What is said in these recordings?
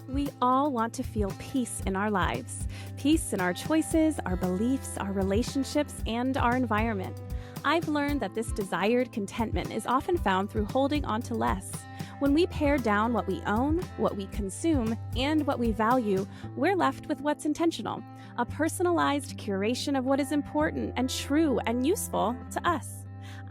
We all want to feel peace in our lives. Peace in our choices, our beliefs, our relationships, and our environment. I've learned that this desired contentment is often found through holding on to less. When we pare down what we own, what we consume, and what we value, we're left with what's intentional, a personalized curation of what is important and true and useful to us.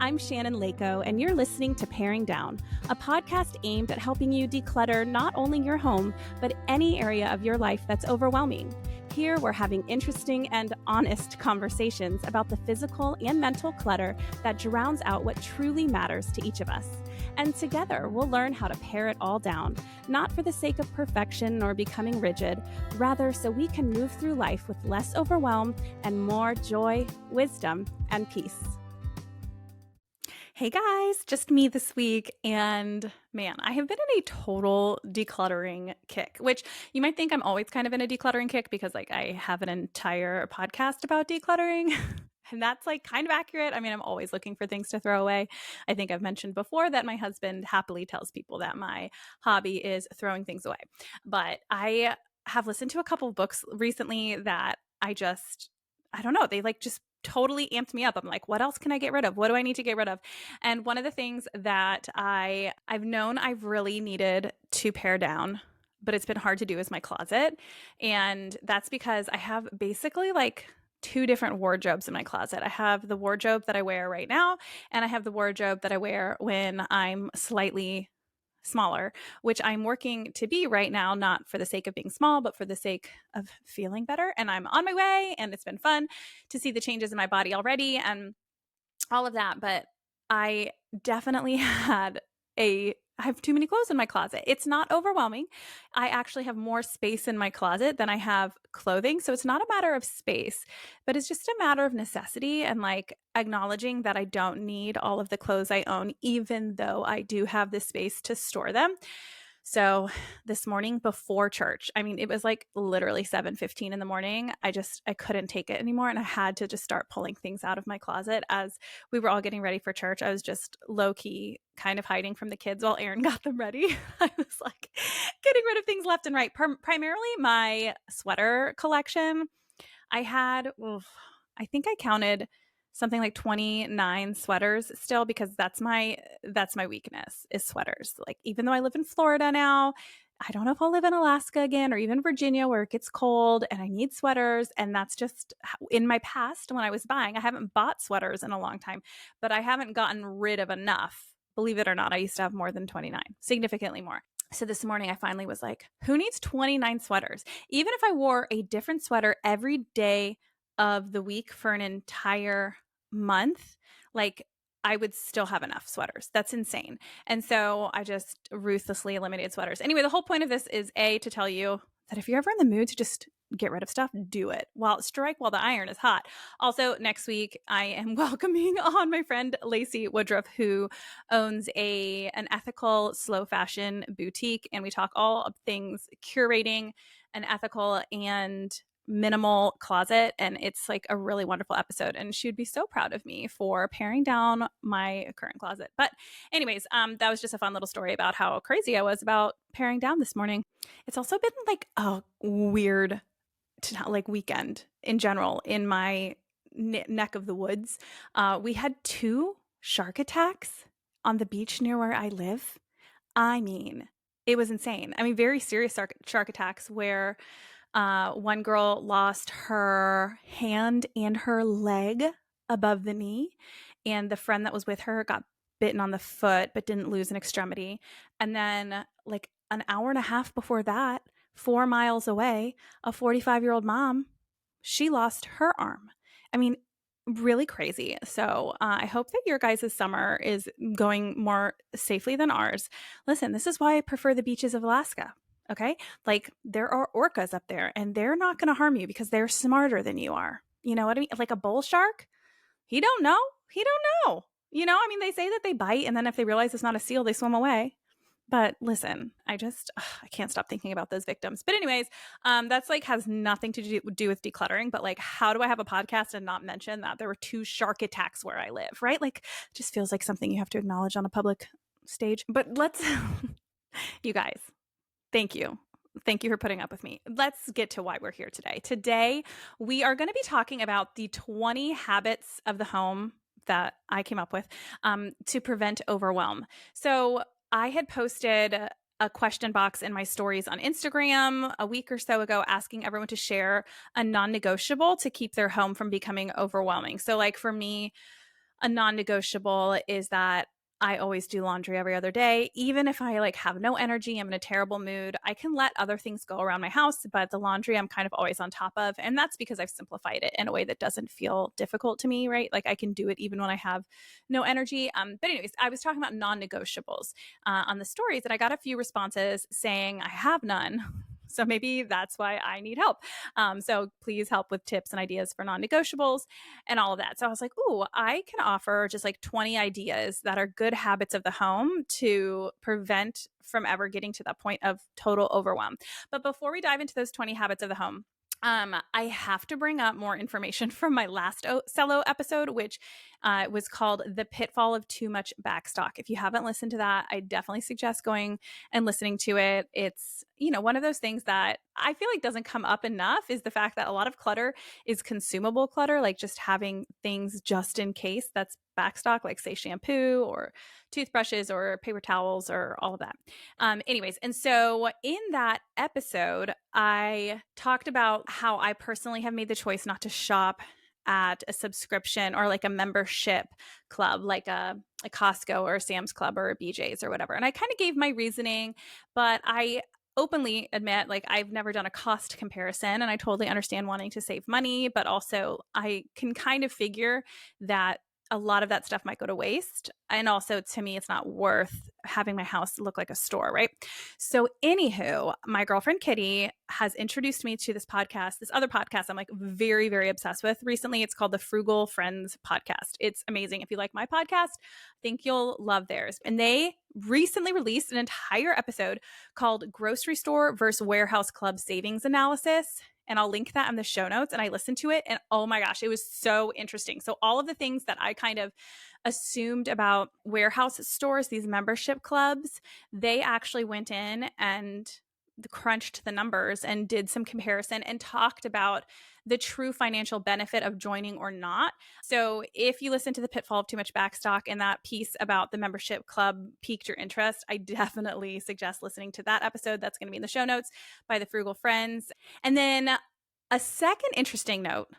I'm Shannon Leyko, and you're listening to Paring Down, a podcast aimed at helping you declutter not only your home, but any area of your life that's overwhelming. Here, we're having interesting and honest conversations about the physical and mental clutter that drowns out what truly matters to each of us. And together, we'll learn how to pare it all down, not for the sake of perfection or becoming rigid, rather so we can move through life with less overwhelm and more joy, wisdom, and peace. Hey guys, just me this week, and man, I have been in a total decluttering kick, which you might think I'm always kind of in a decluttering kick because I have an entire podcast about decluttering. And that's kind of accurate. I mean, I'm always looking for things to throw away. I think I've mentioned before that my husband happily tells people that my hobby is throwing things away. But I have listened to a couple of books recently that I don't know, they just totally amped me up. I'm like, what else can I get rid of? What do I need to get rid of? And one of the things that I've known I've really needed to pare down, but it's been hard to do, is my closet. And that's because I have basically two different wardrobes in my closet. I have the wardrobe that I wear right now, and I have the wardrobe that I wear when I'm slightly smaller, which I'm working to be right now, not for the sake of being small, but for the sake of feeling better. And I'm on my way, and it's been fun to see the changes in my body already and all of that. But I definitely I have too many clothes in my closet. It's not overwhelming. I actually have more space in my closet than I have clothing. So it's not a matter of space, but it's just a matter of necessity and acknowledging that I don't need all of the clothes I own, even though I do have the space to store them. So this morning before church, I mean, it was literally 7:15 in the morning. I couldn't take it anymore. And I had to just start pulling things out of my closet as we were all getting ready for church. I was just low key kind of hiding from the kids while Aaron got them ready. I was getting rid of things left and right, primarily my sweater collection. I had, I think I counted something like 29 sweaters still, because that's my weakness, is sweaters. Even though I live in Florida now, I don't know if I'll live in Alaska again or even Virginia where it gets cold and I need sweaters. And that's just in my past when I was buying. I haven't bought sweaters in a long time, but I haven't gotten rid of enough. Believe it or not, I used to have more than 29, significantly more. So this morning I finally was like, who needs 29 sweaters? Even if I wore a different sweater every day of the week for an entire month, I would still have enough sweaters. That's insane. And so I just ruthlessly eliminated sweaters. Anyway, the whole point of this is to tell you that if you're ever in the mood to just get rid of stuff, do it. Strike while the iron is hot. Also, next week, I am welcoming on my friend Lacey Woodruff, who owns an ethical slow fashion boutique. And we talk all things curating an ethical and minimal closet, and it's a really wonderful episode, and she would be so proud of me for paring down my current closet. But anyways, that was just a fun little story about how crazy I was about paring down this morning. It's also been a weird weekend in general in my neck of the woods. We had 2 shark attacks on the beach near where I live. I mean, it was insane. I mean, very serious shark attacks where one girl lost her hand and her leg above the knee, and the friend that was with her got bitten on the foot but didn't lose an extremity. And then an hour and a half before that, 4 miles away, a 45-year-old mom, she lost her arm. I mean, really crazy. So I hope that your guys' summer is going more safely than ours. Listen, this is why I prefer the beaches of Alaska. Okay? There are orcas up there, and they're not going to harm you because they're smarter than you are. You know what I mean? A bull shark, he don't know. I mean, they say that they bite, and then if they realize it's not a seal, they swim away. But listen, I can't stop thinking about those victims. But anyways, that's has nothing to do with decluttering, but how do I have a podcast and not mention that there were 2 shark attacks where I live, right? It just feels like something you have to acknowledge on a public stage. But let's, you guys, thank you Thank you for putting up with me. Let's get to why we're here today. Today, we are going to be talking about the 20 habits of the home that I came up with to prevent overwhelm. So, I had posted a question box in my stories on Instagram a week or so ago asking everyone to share a non negotiable to keep their home from becoming overwhelming. So, like for me, a non-negotiable is that I always do laundry every other day. Even if I like have no energy, I'm in a terrible mood, I can let other things go around my house, but the laundry I'm kind of always on top of. And that's because I've simplified it in a way that doesn't feel difficult to me, right? Like I can do it even when I have no energy. But anyways, I was talking about non-negotiables on the stories, and I got a few responses saying I have none. So maybe that's why I need help. So please help with tips and ideas for non-negotiables and all of that. So I was like, ooh, I can offer just like 20 ideas that are good habits of the home to prevent from ever getting to that point of total overwhelm. But before we dive into those 20 habits of the home, I have to bring up more information from my last Cello episode, which was called The Pitfall of Too Much Backstock. If you haven't listened to that, I definitely suggest going and listening to it. It's, one of those things that I feel like doesn't come up enough is the fact that a lot of clutter is consumable clutter, like just having things just in case. That's backstock, like say shampoo or toothbrushes or paper towels or all of that. Anyways, and so in that episode, I talked about how I personally have made the choice not to shop at a subscription or like a membership club, like a Costco or a Sam's Club or a BJ's or whatever. And I kind of gave my reasoning, but I openly admit like I've never done a cost comparison, and I totally understand wanting to save money, but also I can kind of figure that a lot of that stuff might go to waste. And also to me, it's not worth having my house look like a store, right? So anywho, my girlfriend Kitty has introduced me to this podcast, this other podcast I'm like very, very obsessed with recently. It's called the Frugal Friends podcast. It's amazing. If you like my podcast, I think you'll love theirs. And they recently released an entire episode called Grocery Store versus Warehouse Club Savings Analysis. And I'll link that in the show notes. And I listened to it, and oh my gosh, it was so interesting. So all of the things that I kind of assumed about warehouse stores, these membership clubs, they actually went in and crunched the numbers and did some comparison and talked about the true financial benefit of joining or not. So if you listen to the pitfall of too much backstock and that piece about the membership club piqued your interest, I definitely suggest listening to that episode. That's going to be in the show notes by the Frugal Friends. And then a second interesting note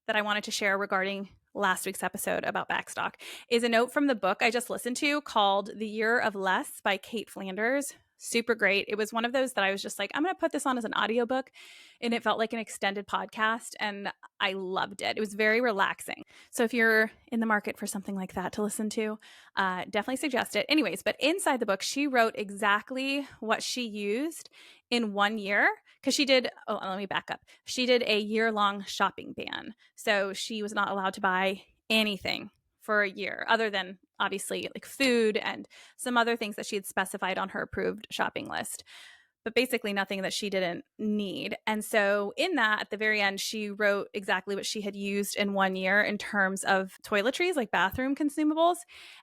that I wanted to share regarding last week's episode about backstock is a note from the book I just listened to called The Year of Less by Cait Flanders. Super great. It was one of those that I was just like, I'm going to put this on as an audiobook, and it felt like an extended podcast, and I loved it. It was very relaxing. So if you're in the market for something like that to listen to, definitely suggest it. Anyways, but inside the book, she wrote exactly what she used in 1 year, because let me back up. She did a year-long shopping ban. So she was not allowed to buy anything for a year other than obviously like food and some other things that she had specified on her approved shopping list, but basically nothing that she didn't need. And so in that, at the very end, she wrote exactly what she had used in 1 year in terms of toiletries, like bathroom consumables.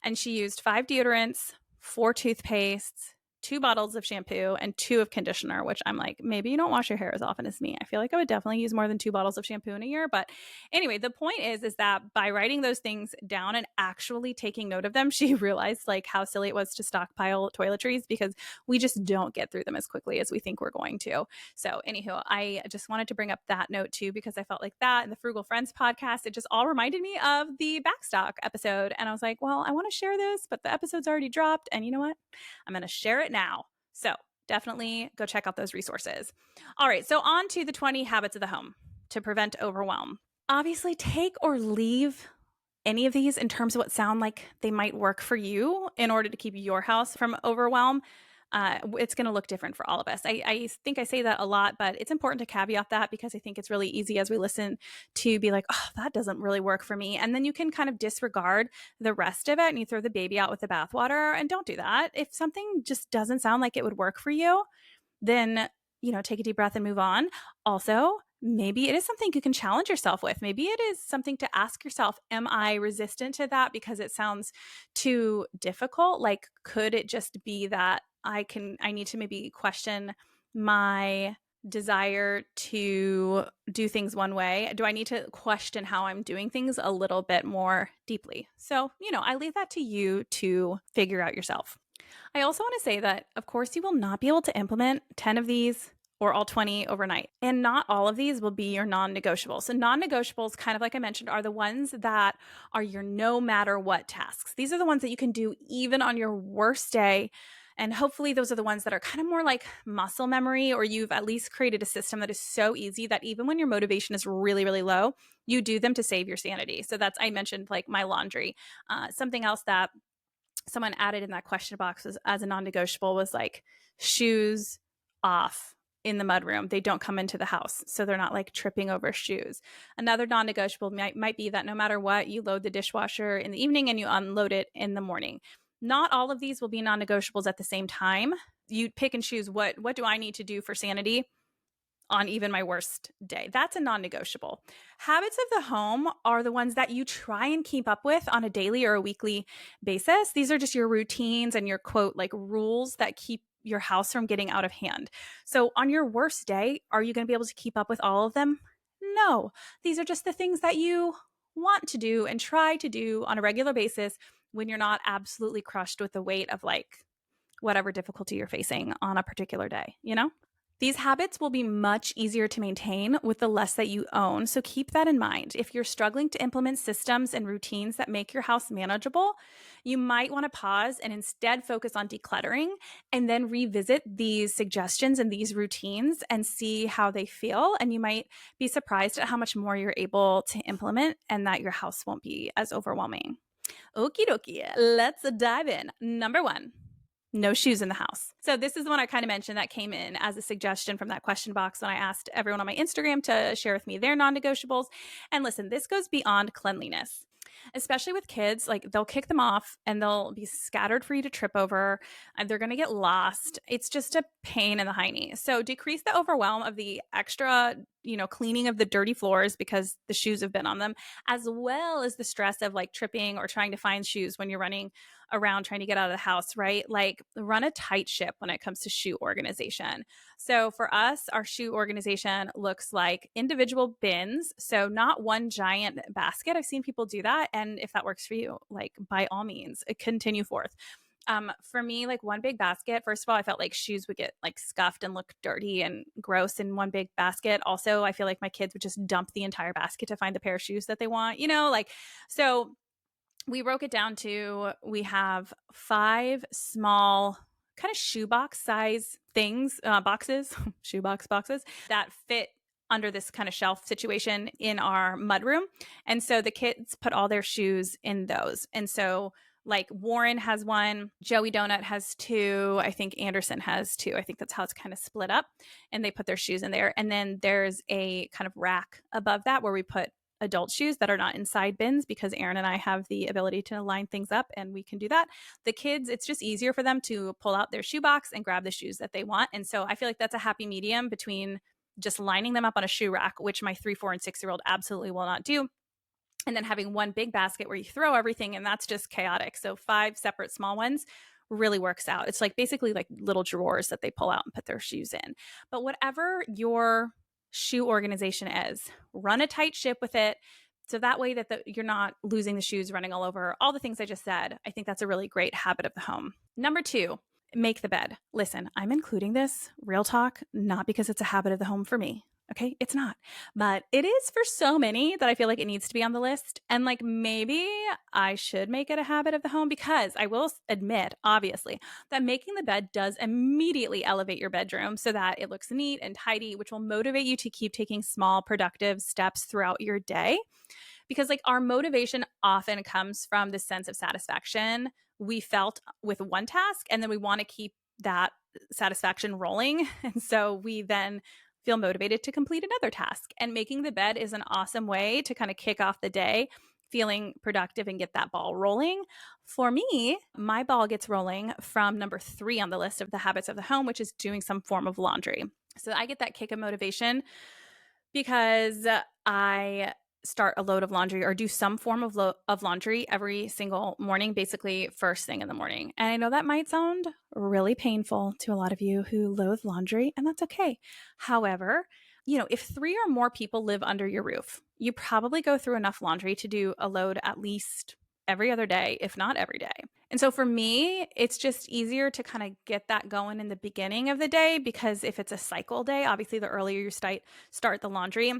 And she used 5 deodorants, 4 toothpastes, 2 bottles of shampoo, and 2 of conditioner, which I'm like, maybe you don't wash your hair as often as me. I feel like I would definitely use more than 2 bottles of shampoo in a year. But anyway, the point is that by writing those things down and actually taking note of them, she realized like how silly it was to stockpile toiletries because we just don't get through them as quickly as we think we're going to. So anywho, I just wanted to bring up that note too, because I felt like that in the Frugal Friends podcast, it just all reminded me of the backstock episode. And I was like, well, I want to share this, but the episode's already dropped. And you know what? I'm going to share it now. So definitely go check out those resources. All right. So on to the 20 habits of the home to prevent overwhelm. Obviously, take or leave any of these in terms of what sound like they might work for you in order to keep your house from overwhelm. It's going to look different for all of us. I think I say that a lot, but it's important to caveat that because I think it's really easy as we listen to be like, oh, that doesn't really work for me. And then you can kind of disregard the rest of it and you throw the baby out with the bathwater, and don't do that. If something just doesn't sound like it would work for you, then, take a deep breath and move on. Also, maybe it is something you can challenge yourself with. Maybe it is something to ask yourself, am I resistant to that because it sounds too difficult? Like, could it just be that I need to maybe question my desire to do things one way? Do I need to question how I'm doing things a little bit more deeply? So, I leave that to you to figure out yourself. I also want to say that, of course, you will not be able to implement 10 of these or all 20 overnight. And not all of these will be your non negotiables. So, non negotiables, kind of like I mentioned, are the ones that are your no matter what tasks. These are the ones that you can do even on your worst day. And hopefully, those are the ones that are kind of more like muscle memory, or you've at least created a system that is so easy that even when your motivation is really, really low, you do them to save your sanity. So, I mentioned like my laundry. Something else that someone added in that question box as a non-negotiable was like shoes off in the mudroom. They don't come into the house, so they're not like tripping over shoes. Another non-negotiable might be that no matter what, you load the dishwasher in the evening and you unload it in the morning. Not all of these will be non-negotiables at the same time. You pick and choose what do I need to do for sanity on even my worst day. That's a non-negotiable. Habits of the home are the ones that you try and keep up with on a daily or a weekly basis. These are just your routines and your quote, like rules that keep your house from getting out of hand. So on your worst day, are you going to be able to keep up with all of them? No. These are just the things that you want to do and try to do on a regular basis when you're not absolutely crushed with the weight of like whatever difficulty you're facing on a particular day? These habits will be much easier to maintain with the less that you own. So keep that in mind. If you're struggling to implement systems and routines that make your house manageable, you might want to pause and instead focus on decluttering and then revisit these suggestions and these routines and see how they feel. And you might be surprised at how much more you're able to implement and that your house won't be as overwhelming. Okie dokie, let's dive in. Number 1. No shoes in the house. So this is the one I kind of mentioned that came in as a suggestion from that question box when I asked everyone on my Instagram to share with me their non-negotiables. And listen, this goes beyond cleanliness. Especially with kids, like they'll kick them off and they'll be scattered for you to trip over and they're going to get lost. It's just a pain in the hiney. So decrease the overwhelm of the extra, cleaning of the dirty floors because the shoes have been on them, as well as the stress of like tripping or trying to find shoes when you're running around trying to get out of the house, right? Like run a tight ship when it comes to shoe organization. So for us, our shoe organization looks like individual bins. So not one giant basket. I've seen people do that. And if that works for you, like by all means, continue forth. For me, like one big basket, first of all, I felt like shoes would get like scuffed and look dirty and gross in one big basket. Also, I feel like my kids would just dump the entire basket to find the pair of shoes that they want, so we broke it down to we have 5 small kind of shoebox size things, boxes, shoebox boxes that fit under this kind of shelf situation in our mudroom. And so the kids put all their shoes in those. And so like Warren has one, Joey Donut has 2, I think Anderson has 2. I think that's how it's kind of split up. And they put their shoes in there. And then there's a kind of rack above that where we put adult shoes that are not inside bins because Aaron and I have the ability to line things up and we can do that. The kids, it's just easier for them to pull out their shoebox and grab the shoes that they want. And so I feel like that's a happy medium between just lining them up on a shoe rack, which my 3, 4, and 6-year-old absolutely will not do, and then having one big basket where you throw everything, and that's just chaotic. So 5 separate small ones really works out. It's like basically like little drawers that they pull out and put their shoes in. But whatever your shoe organization is, run a tight ship with it. So that way that you're not losing the shoes, running all over, all the things I just said. I think that's a really great habit of the home. Number 2, make the bed. Listen, I'm including this, real talk, not because it's a habit of the home for me. Okay, it's not, but it is for so many that I feel like it needs to be on the list. And like maybe I should make it a habit of the home because I will admit, obviously, that making the bed does immediately elevate your bedroom so that it looks neat and tidy, which will motivate you to keep taking small, productive steps throughout your day. Because like our motivation often comes from the sense of satisfaction we felt with one task, and then we want to keep that satisfaction rolling. And so we then feel motivated to complete another task. And making the bed is an awesome way to kind of kick off the day feeling productive and get that ball rolling. For me, my ball gets rolling from number 3 on the list of the habits of the home, which is doing some form of laundry. So I get that kick of motivation because I start a load of laundry or do some form of laundry every single morning, basically first thing in the morning. And I know that might sound really painful to a lot of you who loathe laundry, and that's okay. However, if 3 or more people live under your roof, you probably go through enough laundry to do a load at least every other day, if not every day. And so for me, it's just easier to kind of get that going in the beginning of the day, because if it's a cycle day, obviously the earlier you start the laundry,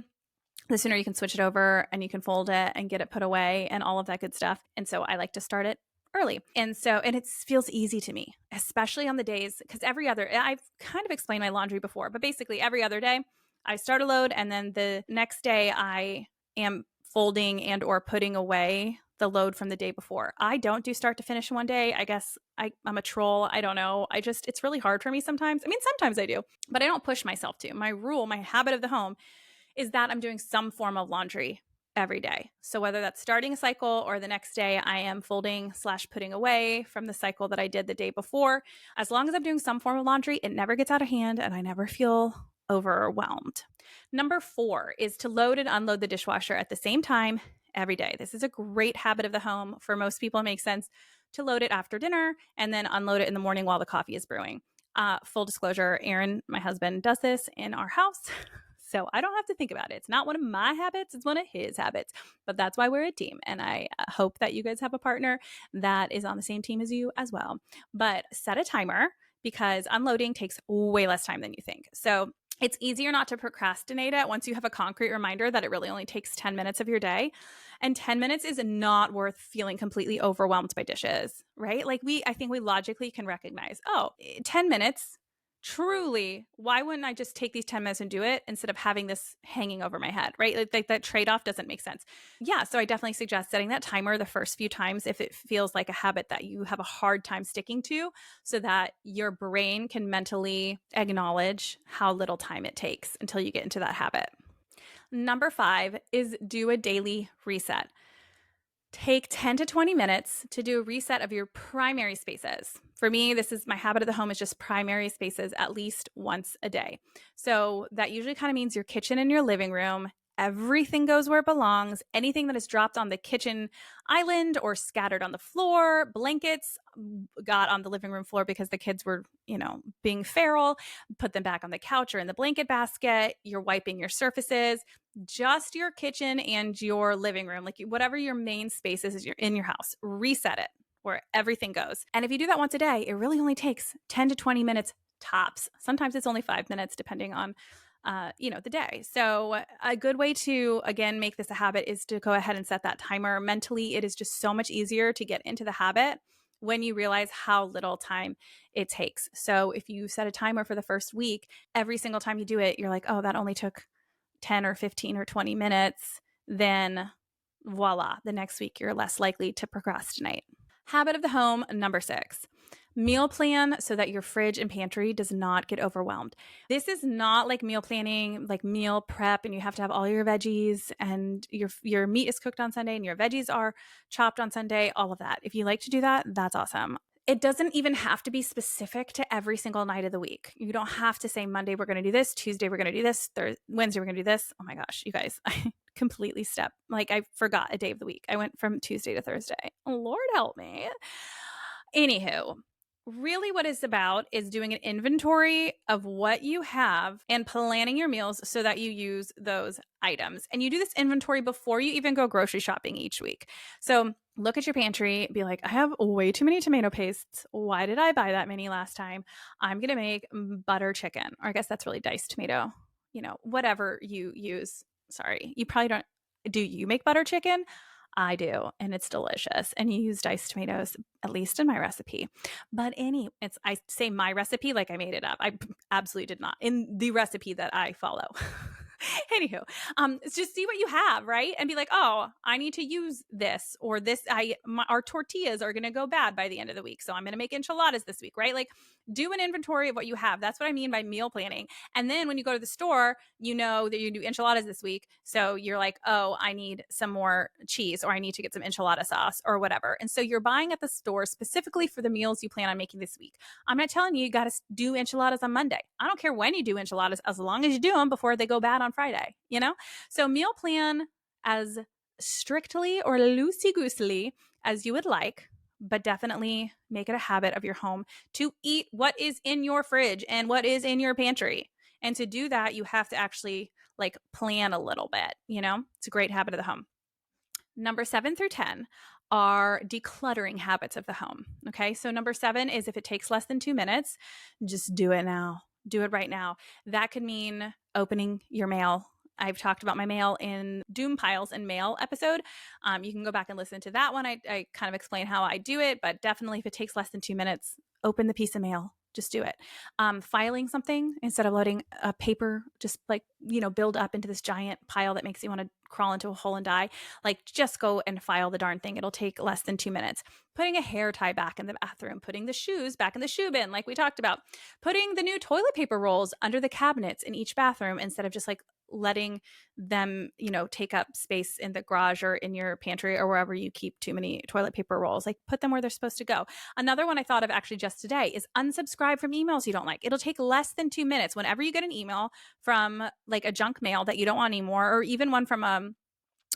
the sooner you can switch it over and you can fold it and get it put away and all of that good stuff. And so I like to start it early. And it feels easy to me, especially on the days, because I've kind of explained my laundry before, but basically every other day I start a load, and then the next day I am folding and or putting away the load from the day before. I don't do start to finish in one day. I guess I'm a troll. I don't know. It's really hard for me sometimes. I mean, sometimes I do, but I don't push myself to. My habit of the home is that I'm doing some form of laundry every day. So whether that's starting a cycle or the next day I am folding/putting away from the cycle that I did the day before, as long as I'm doing some form of laundry, it never gets out of hand and I never feel overwhelmed. Number 4 is to load and unload the dishwasher at the same time every day. This is a great habit of the home. For most people, it makes sense to load it after dinner and then unload it in the morning while the coffee is brewing. Full disclosure, Aaron, my husband, does this in our house. So I don't have to think about it. It's not one of my habits. It's one of his habits. But that's why we're a team. And I hope that you guys have a partner that is on the same team as you as well. But set a timer, because unloading takes way less time than you think. So it's easier not to procrastinate it once you have a concrete reminder that it really only takes 10 minutes of your day. And 10 minutes is not worth feeling completely overwhelmed by dishes, right? Like I think we logically can recognize, 10 minutes, truly, why wouldn't I just take these 10 minutes and do it instead of having this hanging over my head, right? Like that trade-off doesn't make sense. Yeah, so I definitely suggest setting that timer the first few times if it feels like a habit that you have a hard time sticking to, so that your brain can mentally acknowledge how little time it takes until you get into that habit. Number 5 is do a daily reset. Take 10 to 20 minutes to do a reset of your primary spaces. For me, this is my habit of the home, is just primary spaces at least once a day. So that usually kind of means your kitchen and your living room. Everything goes where it belongs. Anything that is dropped on the kitchen island or scattered on the floor, blankets got on the living room floor because the kids were, being feral, put them back on the couch or in the blanket basket. You're wiping your surfaces. Just your kitchen and your living room, like whatever your main space is in your house, reset it where everything goes. And if you do that once a day, it really only takes 10 to 20 minutes tops. Sometimes it's only 5 minutes depending on the day. So a good way to, again, make this a habit is to go ahead and set that timer. Mentally, it is just so much easier to get into the habit when you realize how little time it takes. So if you set a timer for the first week, every single time you do it, you're like, oh, that only took 10 or 15 or 20 minutes, then voila, the next week you're less likely to procrastinate. Habit of the home, number 6. Meal plan so that your fridge and pantry does not get overwhelmed. This is not like meal planning, like meal prep, and you have to have all your veggies and your meat is cooked on Sunday and your veggies are chopped on Sunday, all of that. If you like to do that, that's awesome. It doesn't even have to be specific to every single night of the week. You don't have to say Monday we're going to do this, Tuesday we're going to do this, Wednesday we're going to do this. Oh my gosh, you guys, I completely I forgot a day of the week. I went from Tuesday to Thursday. Lord help me. Anywho, really what it's about is doing an inventory of what you have and planning your meals so that you use those items. And you do this inventory before you even go grocery shopping each week. So look at your pantry, be like, I have way too many tomato pastes. Why did I buy that many last time? I'm going to make butter chicken. Or I guess that's really diced tomato, whatever you use. Sorry, you probably don't. Do you make butter chicken? I do, and it's delicious. And you use diced tomatoes, at least in my recipe. But I say my recipe like I made it up. I absolutely did not. In the recipe that I follow. Anywho, just see what you have, right? And be like, oh, I need to use this or this. Our tortillas are going to go bad by the end of the week. So I'm going to make enchiladas this week, right? Like do an inventory of what you have. That's what I mean by meal planning. And then when you go to the store, you know that you do enchiladas this week. So you're like, oh, I need some more cheese or I need to get some enchilada sauce or whatever. And so you're buying at the store specifically for the meals you plan on making this week. I'm not telling you, you got to do enchiladas on Monday. I don't care when you do enchiladas as long as you do them before they go bad on Friday, So meal plan as strictly or loosey-goosely as you would like, but definitely make it a habit of your home to eat what is in your fridge and what is in your pantry. And to do that, you have to actually like plan a little bit, you know? It's a great habit of the home. Number 7 through 10 are decluttering habits of the home. Okay. So number 7 is if it takes less than 2 minutes, just do it now. Do it right now. That could mean opening your mail. I've talked about my mail in Doom Piles and Mail episode. You can go back and listen to that one. I kind of explain how I do it, but definitely if it takes less than 2 minutes, open the piece of mail. Just do it. Filing something instead of letting a paper just like, build up into this giant pile that makes you want to crawl into a hole and die. Like just go and file the darn thing. It'll take less than 2 minutes. Putting a hair tie back in the bathroom, putting the shoes back in the shoe bin, like we talked about, putting the new toilet paper rolls under the cabinets in each bathroom instead of just like letting them, take up space in the garage or in your pantry or wherever you keep too many toilet paper rolls. Like put them where they're supposed to go. Another one I thought of actually just today is unsubscribe from emails you don't like. It'll take less than 2 minutes. Whenever you get an email from like a junk mail that you don't want anymore, or even one from a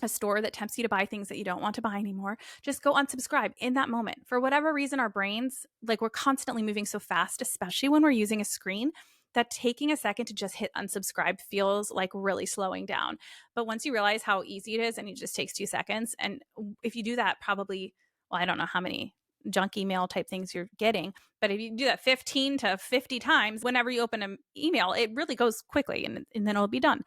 store that tempts you to buy things that you don't want to buy anymore, just go unsubscribe in that moment. For whatever reason, our brains, like we're constantly moving so fast, especially when we're using a screen, that taking a second to just hit unsubscribe feels like really slowing down. But once you realize how easy it is and it just takes 2 seconds, and if you do that probably, well, I don't know how many junk email type things you're getting, but if you do that 15 to 50 times, whenever you open an email, it really goes quickly and then it'll be done.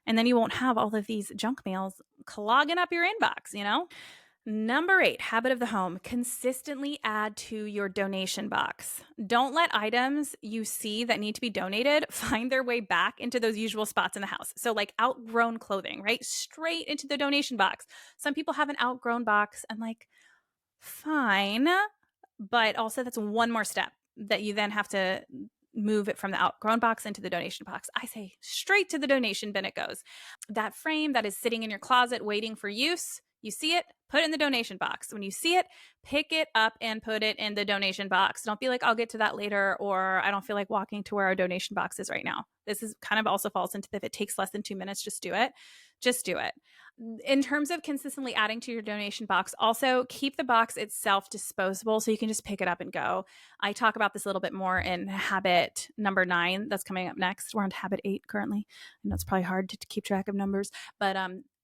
And then you won't have all of these junk mails clogging up your inbox. Number 8, habit of the home, consistently add to your donation box. Don't let items you see that need to be donated find their way back into those usual spots in the house. So like outgrown clothing, right? Straight into the donation box. Some people have an outgrown box and like, fine. But also that's one more step that you then have to move it from the outgrown box into the donation box. I say straight to the donation bin it goes. That frame that is sitting in your closet waiting for use, you see it, put it in the donation box. When you see it, pick it up and put it in the donation box. Don't be like, I'll get to that later, or I don't feel like walking to where our donation box is right now. This is kind of also falls into if it takes less than 2 minutes, just do it. Just do it. In terms of consistently adding to your donation box, also keep the box itself disposable so you can just pick it up and go. I talk about this a little bit more in habit number 9 that's coming up next. We're on habit 8 currently. I know it's probably hard to keep track of numbers, but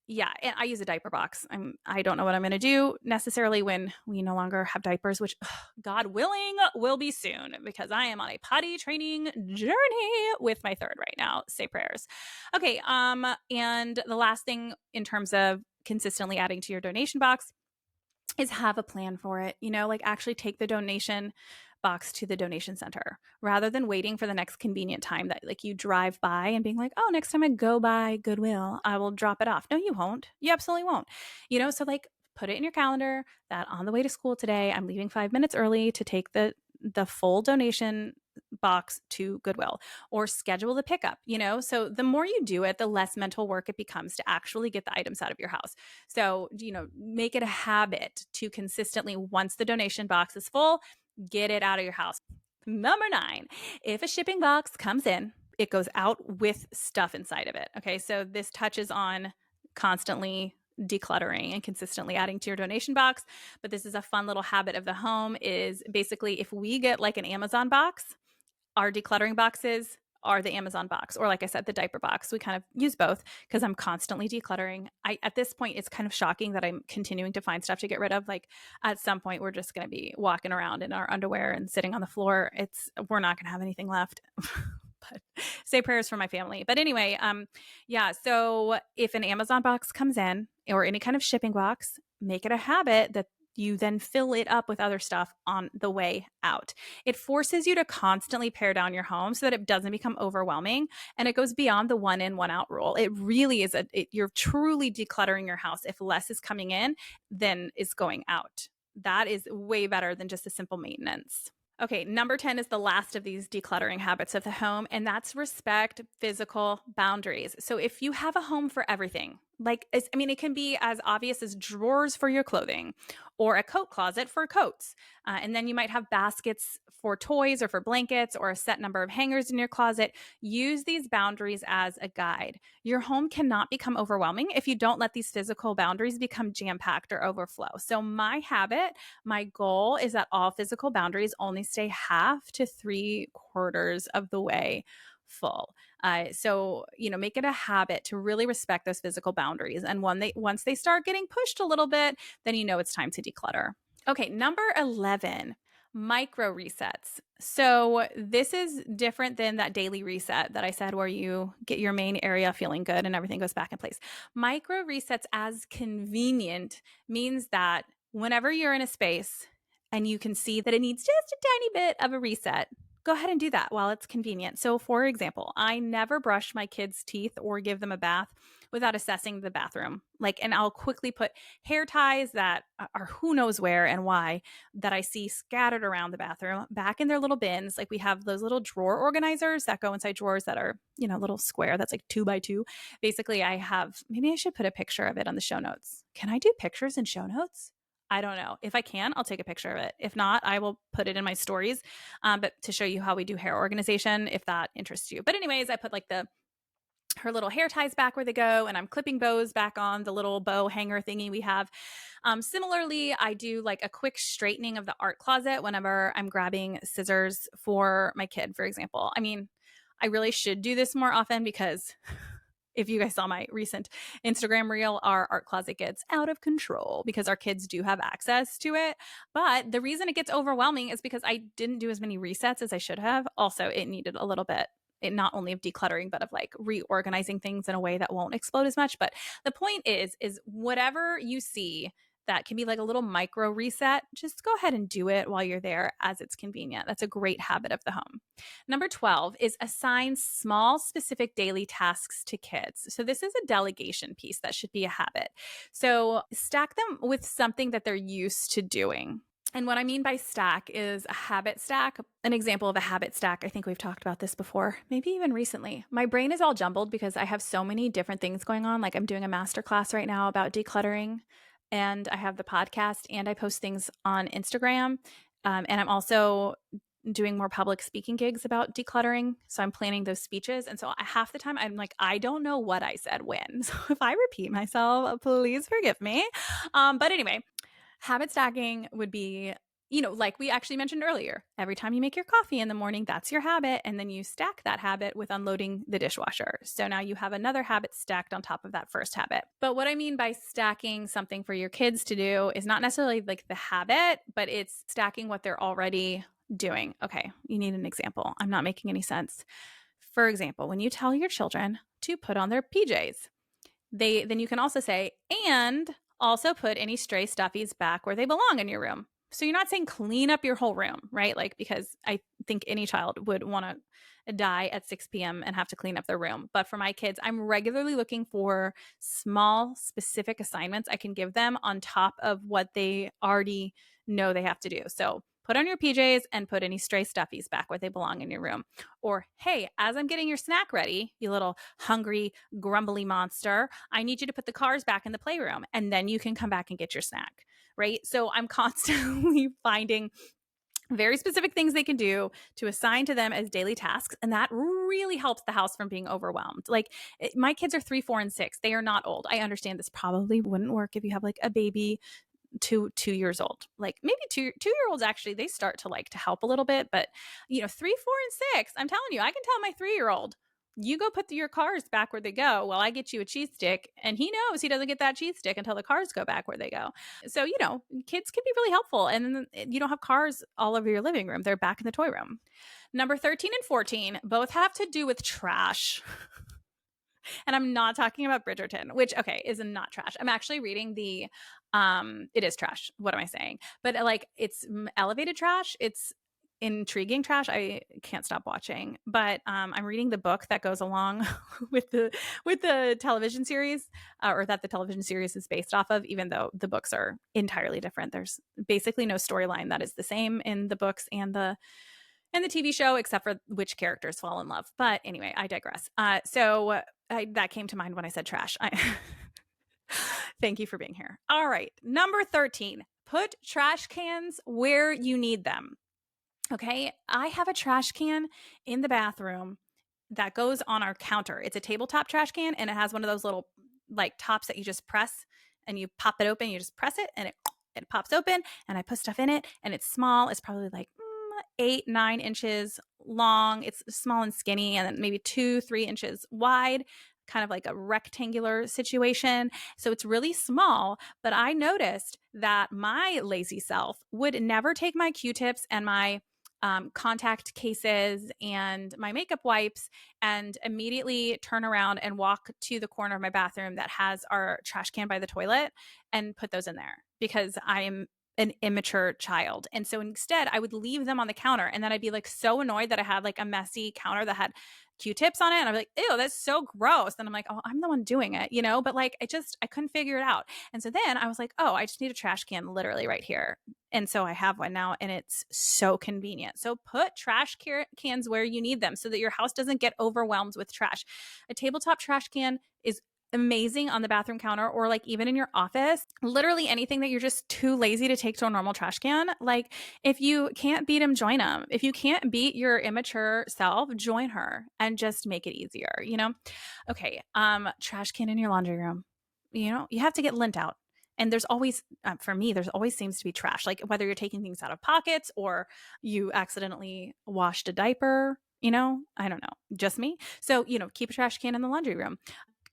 yeah, and I use a diaper box. I don't know what I'm going to do necessarily when we no longer have diapers, which God willing will be soon, because I am on a potty training journey with my third right now. Say prayers. Okay. And the last thing in terms of consistently adding to your donation box is have a plan for it. Like actually take the donation box to the donation center rather than waiting for the next convenient time that like you drive by and being like, oh, next time I go by Goodwill, I will drop it off. No, you won't. You absolutely won't. So like put it in your calendar that on the way to school today, I'm leaving 5 minutes early to take the full donation box to Goodwill, or schedule the pickup, so the more you do it, the less mental work it becomes to actually get the items out of your house. So, make it a habit to consistently, once the donation box is full, get it out of your house. Number 9, if a shipping box comes in, it goes out with stuff inside of it. Okay. So this touches on constantly decluttering and consistently adding to your donation box. But this is a fun little habit of the home, is basically if we get like an Amazon box, our decluttering boxes are the Amazon box, or like I said, the diaper box. We kind of use both because I'm constantly decluttering. At this point, it's kind of shocking that I'm continuing to find stuff to get rid of. Like at some point, we're just going to be walking around in our underwear and sitting on the floor. We're not going to have anything left. But say prayers for my family. But anyway, yeah. So if an Amazon box comes in, or any kind of shipping box, make it a habit that you then fill it up with other stuff on the way out. It forces you to constantly pare down your home so that it doesn't become overwhelming, and it goes beyond the 1 in, 1 out rule. It really is you're truly decluttering your house if less is coming in than is going out. That is way better than just a simple maintenance. Okay, number 10 is the last of these decluttering habits of the home, and that's respect physical boundaries. So if you have a home for everything, it can be as obvious as drawers for your clothing or a coat closet for coats. And then you might have baskets for toys or for blankets or a set number of hangers in your closet. Use these boundaries as a guide. Your home cannot become overwhelming if you don't let these physical boundaries become jam packed or overflow. So, my goal is that all physical boundaries only stay half to three quarters of the way full. Make it a habit to really respect those physical boundaries. And once they start getting pushed a little bit, then you know it's time to declutter. Okay, number 11, micro resets. So this is different than that daily reset that I said where you get your main area feeling good and everything goes back in place. Micro resets as convenient means that whenever you're in a space and you can see that it needs just a tiny bit of a reset, go ahead and do that while it's convenient. So, for example, I never brush my kids' teeth or give them a bath without assessing the bathroom. And I'll quickly put hair ties that are who knows where and why that I see scattered around the bathroom back in their little bins. Like we have those little drawer organizers that go inside drawers that are, little square that's like 2 by 2. Basically, maybe I should put a picture of it on the show notes. Can I do pictures in show notes? I don't know. If I can, I'll take a picture of it. If not, I will put it in my stories, but to show you how we do hair organization, if that interests you. But anyways, I put her little hair ties back where they go, and I'm clipping bows back on the little bow hanger thingy we have. Similarly, I do like a quick straightening of the art closet whenever I'm grabbing scissors for my kid, for example. I really should do this more often because if you guys saw my recent Instagram reel, our art closet gets out of control because our kids do have access to it. But the reason it gets overwhelming is because I didn't do as many resets as I should have. Also, it needed a little bit, not only of decluttering, but of reorganizing things in a way that won't explode as much. But the point is whatever you see that can be like a little micro reset, just go ahead and do it while you're there as it's convenient. That's a great habit of the home. Number 12 is assign small, specific daily tasks to kids. So this is a delegation piece that should be a habit. So stack them with something that they're used to doing. And what I mean by stack is a habit stack. An example of a habit stack, I think we've talked about this before, maybe even recently. My brain is all jumbled because I have so many different things going on. Like I'm doing a masterclass right now about decluttering, and I have the podcast, and I post things on Instagram. And I'm also doing more public speaking gigs about decluttering. So I'm planning those speeches. And so half the time I'm like, I don't know what I said when. So if I repeat myself, please forgive me. But anyway, habit stacking would be, like we actually mentioned earlier, every time you make your coffee in the morning, that's your habit. And then you stack that habit with unloading the dishwasher. So now you have another habit stacked on top of that first habit. But what I mean by stacking something for your kids to do is not necessarily like the habit, but it's stacking what they're already doing. Okay, you need an example. I'm not making any sense. For example, when you tell your children to put on their PJs, then you can also say, and also put any stray stuffies back where they belong in your room. So you're not saying clean up your whole room, right? Because I think any child would want to die at 6 p.m. and have to clean up their room. But for my kids, I'm regularly looking for small, specific assignments I can give them on top of what they already know they have to do. So put on your PJs and put any stray stuffies back where they belong in your room. Or, hey, as I'm getting your snack ready, you little hungry, grumbly monster, I need you to put the cars back in the playroom, and then you can come back and get your snack, right? So I'm constantly finding very specific things they can do to assign to them as daily tasks. And that really helps the house from being overwhelmed. My kids are 3, 4, and 6. They are not old. I understand this probably wouldn't work if you have a baby 2 years old. Maybe two-year-olds actually, they start to like to help a little bit, but 3, 4, and 6, I'm telling you, I can tell my 3-year-old, you go put your cars back where they go while I get you a cheese stick, and he knows he doesn't get that cheese stick until the cars go back where they go. So kids can be really helpful, and you don't have cars all over your living room. They're back in the toy room. Number 13 and 14 both have to do with trash. And I'm not talking about Bridgerton, which, okay, is not trash. I'm actually reading it is trash. What am I saying? But it's elevated trash. It's intriguing trash I can't stop watching. But I'm reading the book that goes along with the television series, or that the television series is based off of, even though the books are entirely different. There's basically no storyline that is the same in the books and the TV show, except for which characters fall in love. But anyway, I digress. That came to mind when I said trash. Thank you for being here. All right. Number 13, put trash cans where you need them. Okay. I have a trash can in the bathroom that goes on our counter. It's a tabletop trash can, and it has one of those little like tops that you just press and you pop it open. You just press it and it pops open, and I put stuff in it, and it's small. It's probably like 8-9 inches long. It's small and skinny, and then maybe 2-3 inches wide, kind of like a rectangular situation. So it's really small, but I noticed that my lazy self would never take my Q-tips and my contact cases and my makeup wipes and immediately turn around and walk to the corner of my bathroom that has our trash can by the toilet and put those in there, because I'm an immature child. And so instead I would leave them on the counter, and then I'd be like so annoyed that I had like a messy counter that had Q-tips on it, and I'd be like, ew, that's so gross. And I'm like, oh, I'm the one doing it, but like I couldn't figure it out. And so then I was like, oh, I just need a trash can literally right here. And so I have one now, and it's so convenient. So put trash cans where you need them so that your house doesn't get overwhelmed with trash. A tabletop trash can is amazing on the bathroom counter, or like even in your office. Literally anything that you're just too lazy to take to a normal trash can. Like if you can't beat them, join them. If you can't beat your immature self, join her and just make it easier, Okay. Trash can in your laundry room. You have to get lint out. And there's always, for me, there's always seems to be trash. Like whether you're taking things out of pockets or you accidentally washed a diaper, I don't know, just me. So, keep a trash can in the laundry room.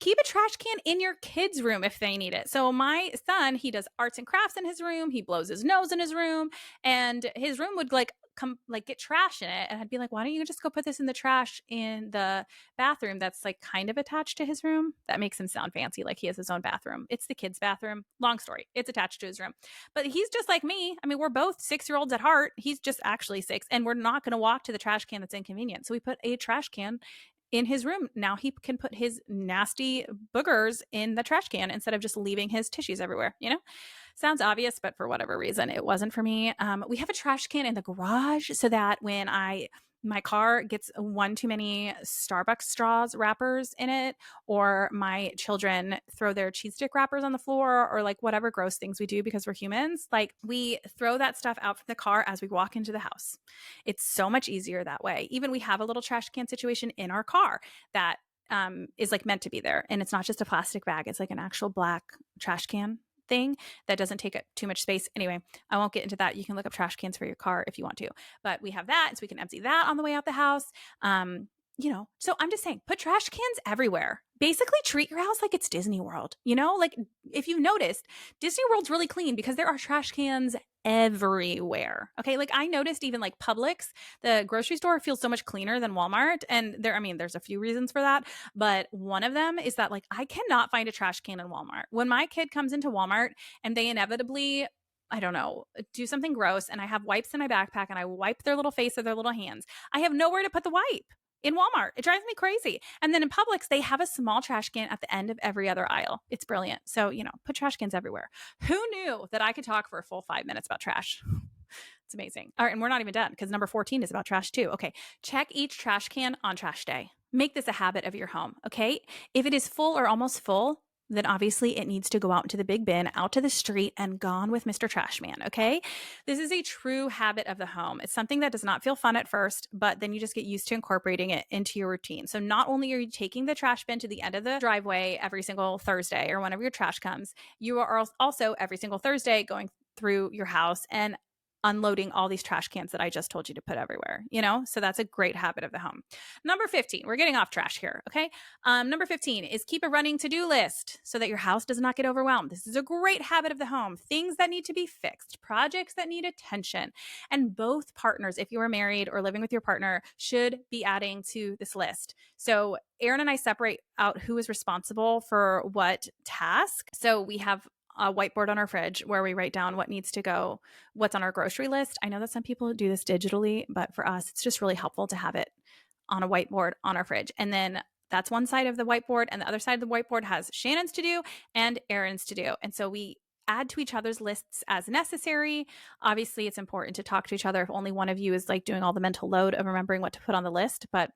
Keep a trash can in your kids' room if they need it. So my son, he does arts and crafts in his room. He blows his nose in his room, and his room would get trash in it. And I'd be like, why don't you just go put this in the trash in the bathroom that's like kind of attached to his room? That makes him sound fancy, like he has his own bathroom. It's the kids' bathroom. Long story. It's attached to his room. But he's just like me. I mean, we're both 6-year-olds at heart. He's just actually 6, and we're not going to walk to the trash can that's inconvenient. So we put a trash can in his room. Now he can put his nasty boogers in the trash can instead of just leaving his tissues everywhere, Sounds obvious, but for whatever reason, it wasn't for me. We have a trash can in the garage so that when my car gets one too many Starbucks straws wrappers in it, or my children throw their cheese stick wrappers on the floor, or like whatever gross things we do because we're humans, like we throw that stuff out from the car as we walk into the house. It's so much easier that way. Even we have a little trash can situation in our car that is like meant to be there. And it's not just a plastic bag. It's like an actual black trash can thing that doesn't take up too much space. Anyway, I won't get into that. You can look up trash cans for your car if you want to, but we have that, so we can empty that on the way out the house. So I'm just saying, put trash cans everywhere. Basically treat your house like it's Disney World. Like if you've noticed, Disney World's really clean because there are trash cans everywhere. Okay. Like I noticed even like Publix, the grocery store, feels so much cleaner than Walmart. And there's a few reasons for that. But one of them is that like I cannot find a trash can in Walmart. When my kid comes into Walmart and they inevitably, I don't know, do something gross, and I have wipes in my backpack and I wipe their little face or their little hands, I have nowhere to put the wipe. In Walmart, it drives me crazy. And then in Publix, they have a small trash can at the end of every other aisle. It's brilliant. So, put trash cans everywhere. Who knew that I could talk for a full 5 minutes about trash? It's amazing. All right, and we're not even done because number 14 is about trash too. Okay, check each trash can on trash day. Make this a habit of your home, okay? If it is full or almost full, then obviously it needs to go out into the big bin, out to the street, and gone with Mr. Trashman, okay? This is a true habit of the home. It's something that does not feel fun at first, but then you just get used to incorporating it into your routine. So not only are you taking the trash bin to the end of the driveway every single Thursday or whenever your trash comes, you are also every single Thursday going through your house and unloading all these trash cans that I just told you to put everywhere, So that's a great habit of the home. Number 15, we're getting off trash here, okay? Number 15 is keep a running to-do list so that your house does not get overwhelmed. This is a great habit of the home. Things that need to be fixed, projects that need attention. And both partners, if you are married or living with your partner, should be adding to this list. So Aaron and I separate out who is responsible for what task. So we have a whiteboard on our fridge where we write down what needs to go, what's on our grocery list. I know that some people do this digitally, but for us, it's just really helpful to have it on a whiteboard on our fridge. And then that's one side of the whiteboard, and the other side of the whiteboard has Shannon's to do and Erin's to do. And so we add to each other's lists as necessary. Obviously, it's important to talk to each other if only one of you is like doing all the mental load of remembering what to put on the list. But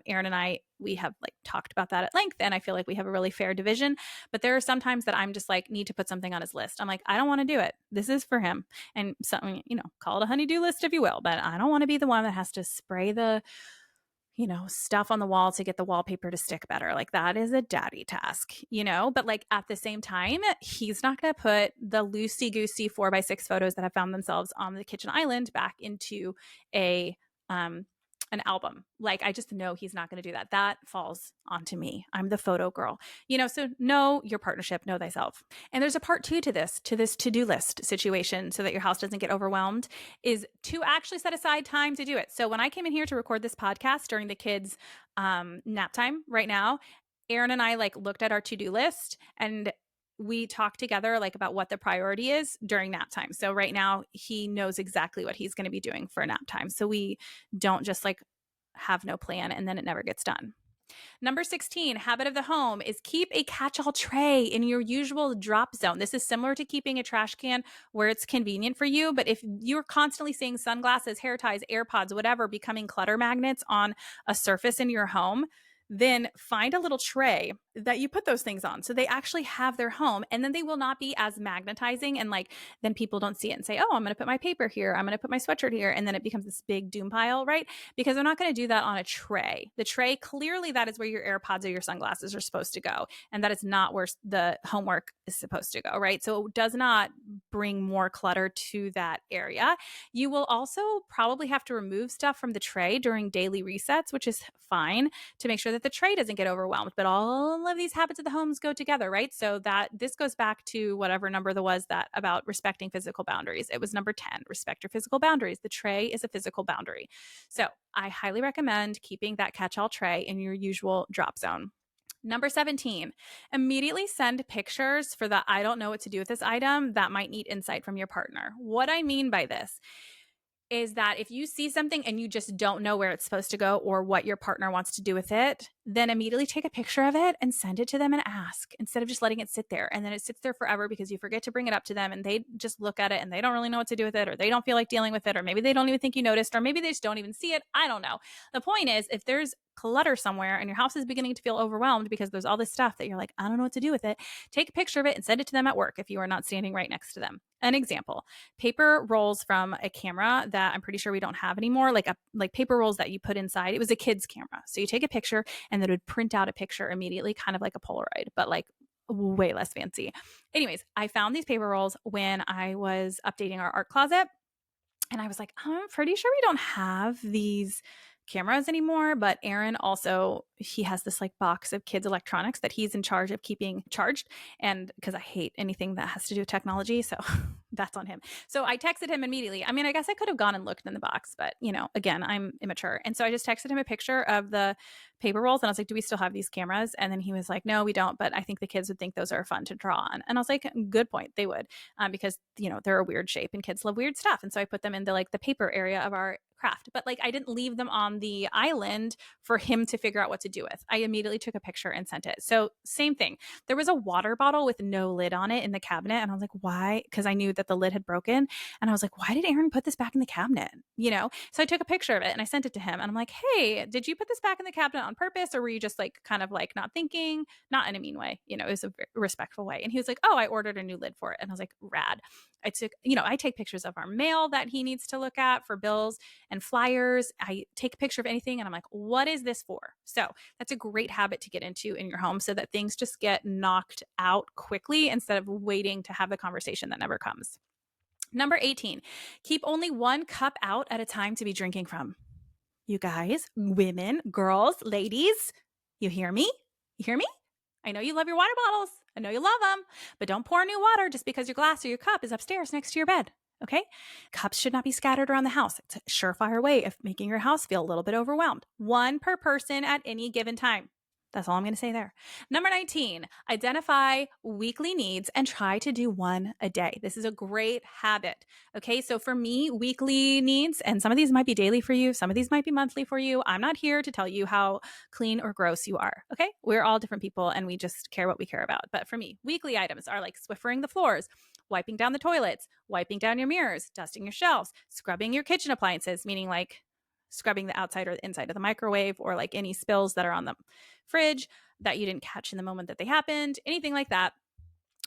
Erin and I, we have like talked about that at length, and I feel like we have a really fair division. But there are some times that I'm just like, need to put something on his list. I'm like, I don't want to do it. This is for him. And something, call it a honey-do list if you will, but I don't want to be the one that has to spray the stuff on the wall to get the wallpaper to stick better. Like that is a daddy task, but like at the same time, he's not going to put the loosey-goosey 4x6 photos that have found themselves on the kitchen island back into an album. Like I just know he's not going to do that. That falls onto me. I'm the photo girl, so know your partnership, know thyself. And there's a part 2 to this to-do list situation so that your house doesn't get overwhelmed, is to actually set aside time to do it. So when I came in here to record this podcast during the kids' nap time right now, Erin and I like looked at our to-do list and we talk together like about what the priority is during nap time. So right now he knows exactly what he's going to be doing for nap time. So we don't just like have no plan and then it never gets done. Number 16, habit of the home is keep a catch-all tray in your usual drop zone. This is similar to keeping a trash can where it's convenient for you. But if you're constantly seeing sunglasses, hair ties, AirPods, whatever, becoming clutter magnets on a surface in your home, then find a little tray that you put those things on so they actually have their home, and then they will not be as magnetizing, and like then people don't see it and say, oh, I'm going to put my paper here, I'm going to put my sweatshirt here, and then it becomes this big doom pile, right? Because they're not going to do that on a tray. The tray, clearly that is where your AirPods or your sunglasses are supposed to go, and that is not where the homework is supposed to go, right? So it does not bring more clutter to that area. You will also probably have to remove stuff from the tray during daily resets, which is fine, to make sure that the tray doesn't get overwhelmed. But all of these habits of the homes go together, right? So that this goes back to whatever number there was that about respecting physical boundaries. It was number 10, respect your physical boundaries. The tray is a physical boundary. So I highly recommend keeping that catch-all tray in your usual drop zone. Number 17, immediately send pictures for the I don't know what to do with this item that might need insight from your partner. What I mean by this is that if you see something and you just don't know where it's supposed to go or what your partner wants to do with it, then immediately take a picture of it and send it to them and ask, instead of just letting it sit there. And then it sits there forever because you forget to bring it up to them and they just look at it and they don't really know what to do with it, or they don't feel like dealing with it, or maybe they don't even think you noticed, or maybe they just don't even see it. I don't know. The point is, if there's clutter somewhere and your house is beginning to feel overwhelmed because there's all this stuff that you're like, I don't know what to do with it, take a picture of it and send it to them at work if you are not standing right next to them. An example, paper rolls from a camera that I'm pretty sure we don't have anymore, like paper rolls that you put inside. It was a kid's camera. So you take a picture and then it would print out a picture immediately, kind of like a Polaroid, but like way less fancy. Anyways, I found these paper rolls when I was updating our art closet. And I was like, I'm pretty sure we don't have these cameras anymore. But Aaron also, he has this like box of kids' electronics that he's in charge of keeping charged. And because I hate anything that has to do with technology, so that's on him. So I texted him immediately. I mean, I guess I could have gone and looked in the box, but again, I'm immature. And so I just texted him a picture of the paper rolls and I was like, do we still have these cameras? And then he was like, no, we don't, but I think the kids would think those are fun to draw on. And I was like, good point. They would, because they're a weird shape and kids love weird stuff. And so I put them in the paper area of our craft, but I didn't leave them on the island for him to figure out what to do with. I immediately took a picture and sent it. So same thing. There was a water bottle with no lid on it in the cabinet. And I was like, why? Because I knew that the lid had broken. And I was like, why did Aaron put this back in the cabinet? So I took a picture of it and I sent it to him. And I'm like, hey, did you put this back in the cabinet on purpose? Or were you just kind of not thinking, not in a mean way, it was a respectful way. And he was like, oh, I ordered a new lid for it. And I was like, rad. I take pictures of our mail that he needs to look at for bills and flyers. I take a picture of anything and I'm like, what is this for? So that's a great habit to get into in your home so that things just get knocked out quickly instead of waiting to have the conversation that never comes. Number 18, keep only one cup out at a time to be drinking from. You guys, women, girls, ladies, you hear me? You hear me? I know you love your water bottles. I know you love them, but don't pour new water just because your glass or your cup is upstairs next to your bed. Okay? Cups should not be scattered around the house. It's a surefire way of making your house feel a little bit overwhelmed. One per person at any given time. That's all I'm going to say there. Number 19, identify weekly needs and try to do one a day. This is a great habit. Okay. So for me, weekly needs, and some of these might be daily for you, some of these might be monthly for you. I'm not here to tell you how clean or gross you are. Okay. We're all different people and we just care what we care about. But for me, weekly items are like Swiffering the floors, wiping down the toilets, wiping down your mirrors, dusting your shelves, scrubbing your kitchen appliances, meaning like scrubbing the outside or the inside of the microwave or like any spills that are on the fridge that you didn't catch in the moment that they happened, anything like that.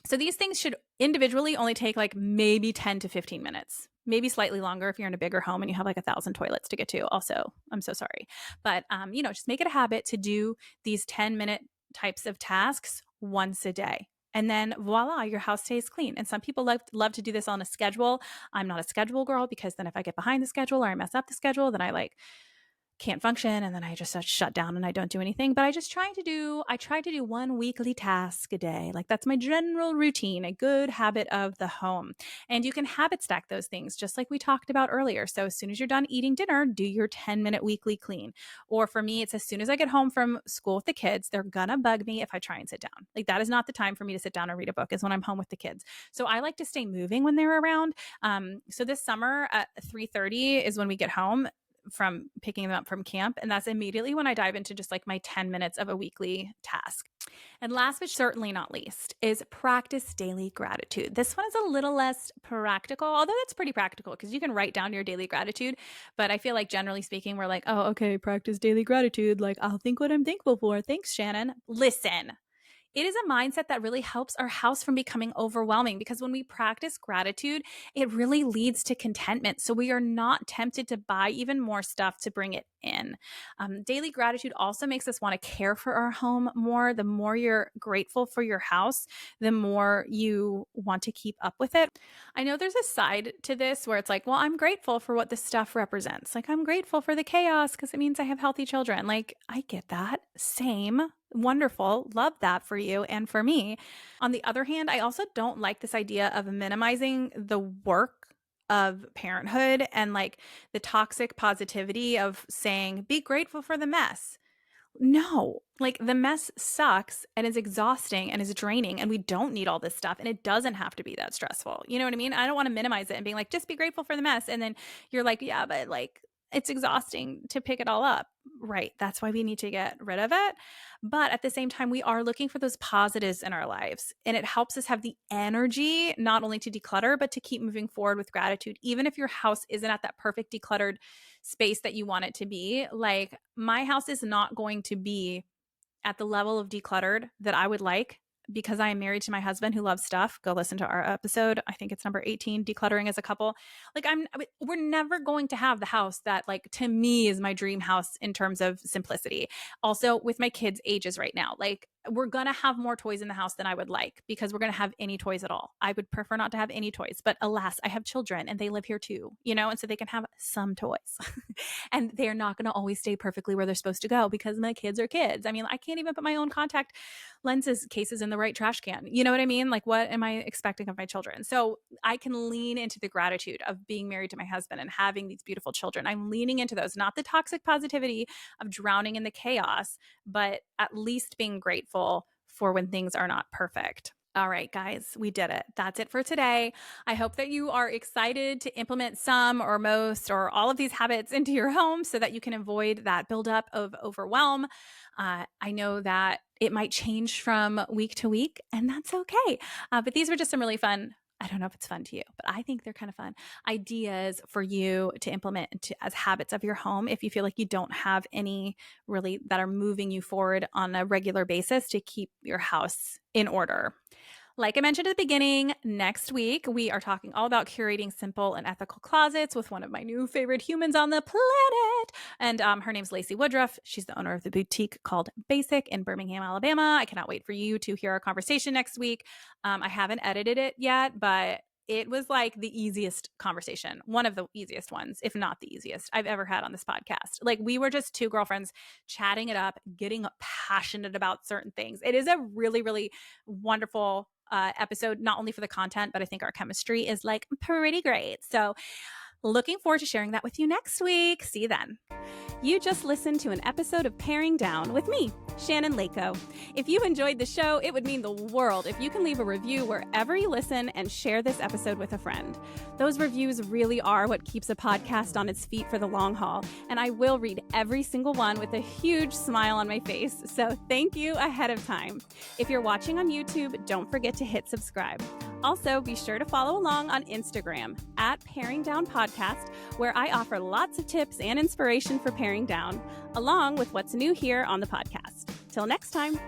So these things should individually only take like maybe 10 to 15 minutes, maybe slightly longer if you're in a bigger home and you have like 1,000 toilets to get to. Also, I'm so sorry. But, just make it a habit to do these 10-minute types of tasks once a day. And then voila, your house stays clean. And some people love to do this on a schedule. I'm not a schedule girl because then if I get behind the schedule or I mess up the schedule, then I like can't function and then I just shut down and I don't do anything. But I try to do one weekly task a day. Like that's my general routine, a good habit of the home. And you can habit stack those things just like we talked about earlier. So as soon as you're done eating dinner, do your 10-minute weekly clean. Or for me, it's as soon as I get home from school with the kids, they're gonna bug me if I try and sit down. Like that is not the time for me to sit down and read a book is when I'm home with the kids. So I like to stay moving when they're around. So this summer at 3:30 is when we get home from picking them up from camp. And that's immediately when I dive into just like my 10 minutes of a weekly task. And last but certainly not least is practice daily gratitude. This one is a little less practical, although that's pretty practical because you can write down your daily gratitude. But I feel like generally speaking, we're like, oh, okay, practice daily gratitude. Like I'll think what I'm thankful for. Thanks, Shannon. Listen. It is a mindset that really helps our house from becoming overwhelming because when we practice gratitude, it really leads to contentment. So we are not tempted to buy even more stuff to bring it in. Daily gratitude also makes us want to care for our home more. The more you're grateful for your house, the more you want to keep up with it. I know there's a side to this where it's like, well, I'm grateful for what this stuff represents. Like, I'm grateful for the chaos because it means I have healthy children. Like, I get that. Same. Wonderful. Love that for you and for me. On the other hand, I also don't like this idea of minimizing the work of parenthood and like the toxic positivity of saying, be grateful for the mess. No, like the mess sucks and is exhausting and is draining, and we don't need all this stuff. And it doesn't have to be that stressful. You know what I mean? I don't want to minimize it and being like, just be grateful for the mess. And then you're like, yeah, but like it's exhausting to pick it all up. Right. That's why we need to get rid of it. But at the same time, we are looking for those positives in our lives. And it helps us have the energy not only to declutter, but to keep moving forward with gratitude. Even if your house isn't at that perfect decluttered space that you want it to be, like my house is not going to be at the level of decluttered that I would like because I am married to my husband who loves stuff. Go listen to our episode. I think it's number 18, Decluttering as a Couple. Like we're never going to have the house that like to me is my dream house in terms of simplicity. Also with my kids' ages right now, like we're going to have more toys in the house than I would like because we're going to have any toys at all. I would prefer not to have any toys, but alas, I have children and they live here too, and so they can have some toys and they're not going to always stay perfectly where they're supposed to go because my kids are kids. I mean, I can't even put my own contact lenses cases in the right trash can. You know what I mean? Like, what am I expecting of my children? So I can lean into the gratitude of being married to my husband and having these beautiful children. I'm leaning into those, not the toxic positivity of drowning in the chaos, but at least being grateful for when things are not perfect. All right, guys, we did it. That's it for today. I hope that you are excited to implement some or most or all of these habits into your home so that you can avoid that buildup of overwhelm. I know that it might change from week to week, and that's okay. But these were just some really fun. I don't know if it's fun to you, but I think they're kind of fun ideas for you to implement as habits of your home if you feel like you don't have any really that are moving you forward on a regular basis to keep your house in order. Like I mentioned at the beginning, next week we are talking all about curating simple and ethical closets with one of my new favorite humans on the planet. And her name's Lacey Woodruff. She's the owner of the boutique called Basic in Birmingham, Alabama. I cannot wait for you to hear our conversation next week. I haven't edited it yet, but it was like the easiest conversation, one of the easiest ones, if not the easiest I've ever had on this podcast. Like we were just two girlfriends chatting it up, getting passionate about certain things. It is a really, really wonderful episode, not only for the content, but I think our chemistry is like pretty great. So looking forward to sharing that with you next week. See you then. You just listened to an episode of Paring Down with me, Shannon Leyko. If you enjoyed the show, it would mean the world if you can leave a review wherever you listen and share this episode with a friend. Those reviews really are what keeps a podcast on its feet for the long haul, and I will read every single one with a huge smile on my face, so thank you ahead of time. If you're watching on YouTube, don't forget to hit subscribe. Also, be sure to follow along on Instagram at Paring Down Podcast, where I offer lots of tips and inspiration for paring down, along with what's new here on the podcast. Till next time.